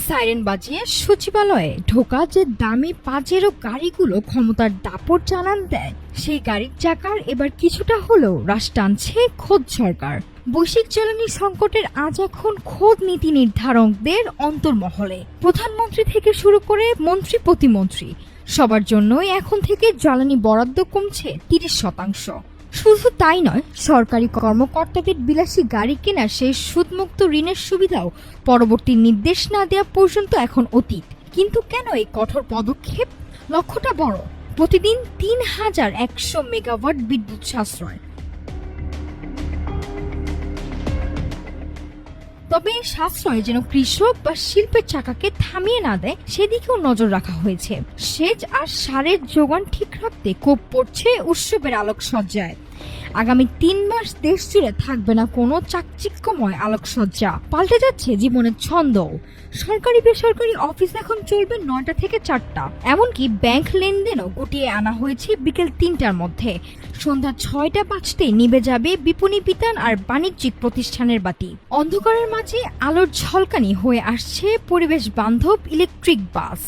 Siren বাজিয়ে সচিবালয়ে ঢোকা যে দামি পাজেরো গাড়িগুলো ক্ষমতার দাপট জানান দেয়, সেই গাড়ির চাকার এবার কিছুটা হলেও রাশ টানছে খোদ সরকার। বৈশ্বিক জ্বালানি সংকটের আজ এখন খোদ নীতি নির্ধারকদের অন্তর্মহলে। প্রধানমন্ত্রী থেকে শুরু করে মন্ত্রী প্রতিমন্ত্রী সবার জন্যই এখন থেকে জ্বালানি বরাদ্দ কমছে 30%। শুধু তাই নয়, সরকারি কর্মকর্তাদের বিলাসী গাড়ি কেনার সেই সুদমুক্ত ঋণের সুবিধাও পরবর্তী নির্দেশ না দেওয়া পর্যন্ত এখন অতীত। কিন্তু কেন এই কঠোর পদক্ষেপ? লক্ষ্যটা বড়, প্রতিদিন 3100 মেগাওয়াট বিদ্যুৎ সাশ্রয়। তবে এই সাশ্রয় যেন কৃষক বা শিল্পের চাকাকে থামিয়ে না দেয়, সেদিকেও নজর রাখা হয়েছে। সেচ আর সারের যোগান ঠিক রাখতে কোপ পড়ছে উৎসবের আলোকসজ্জায়। আগামী 3 মাস দেশ জুড়ে থাকবে না কোনো চাকচিক্যময় আলোকসজ্জা, পাল্টে যাচ্ছে জীবনের ছন্দও। সরকারি বেসরকারি অফিস এখন চলবে 9টা থেকে 4টা, এমনকি ব্যাংক লেনদেনও গুটিয়ে আনা হয়েছে বিকেল 3টার মধ্যে। সন্ধ্যা 6টা বাজতেই নিভে যাবে বিপণী বিতান আর বাণিজ্যিক প্রতিষ্ঠানের বাতি। অন্ধকারের মাঝে আলোর ঝলকানি হয়ে আসছে পরিবেশ বান্ধব ইলেকট্রিক বাস।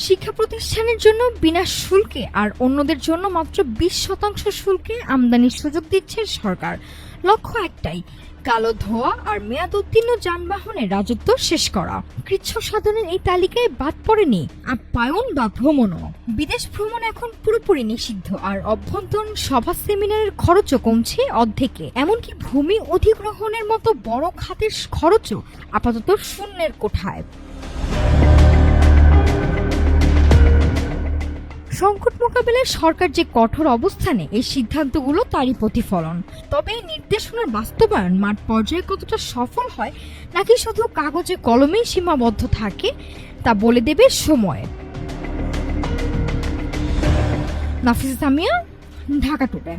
শিক্ষা প্রতিষ্ঠানের জন্য বিনা শুল্কে আর অন্যদের জন্য মাত্র 20% শুল্কে আমদানির সুযোগ দিচ্ছে সরকার। লক্ষ্য একটাই, কালো ধোঁয়া আর মেয়াদ উত্তীর্ণ যানবাহনের রাজত্ব শেষ করা। কৃচ্ছ সাধনের এই তালিকায় বাদ পড়েনি আপ্যায়ন বা ভ্রমণও। বিদেশ ভ্রমণ এখন পুরোপুরি নিষিদ্ধ, আর অভ্যন্তরীণ সভা সেমিনারের খরচও কমছে অর্ধেকে। এমনকি ভূমি অধিগ্রহণের মতো বড় খাতের খরচও আপাতত শূন্যের কোঠায়। সংকট মোকাবিলায় সরকার যে কঠোর অবস্থানে, এই সিদ্ধান্তগুলো তারই প্রতিফলন। তবে এই নির্দেশনার বাস্তবায়ন মাঠ পর্যায়ে কতটা সফল হয় নাকি শুধু কাগজে কলমেই সীমাবদ্ধ থাকে, তা বলে দেবে সময়। নাফিসা সামিয়া, ঢাকা টুডে।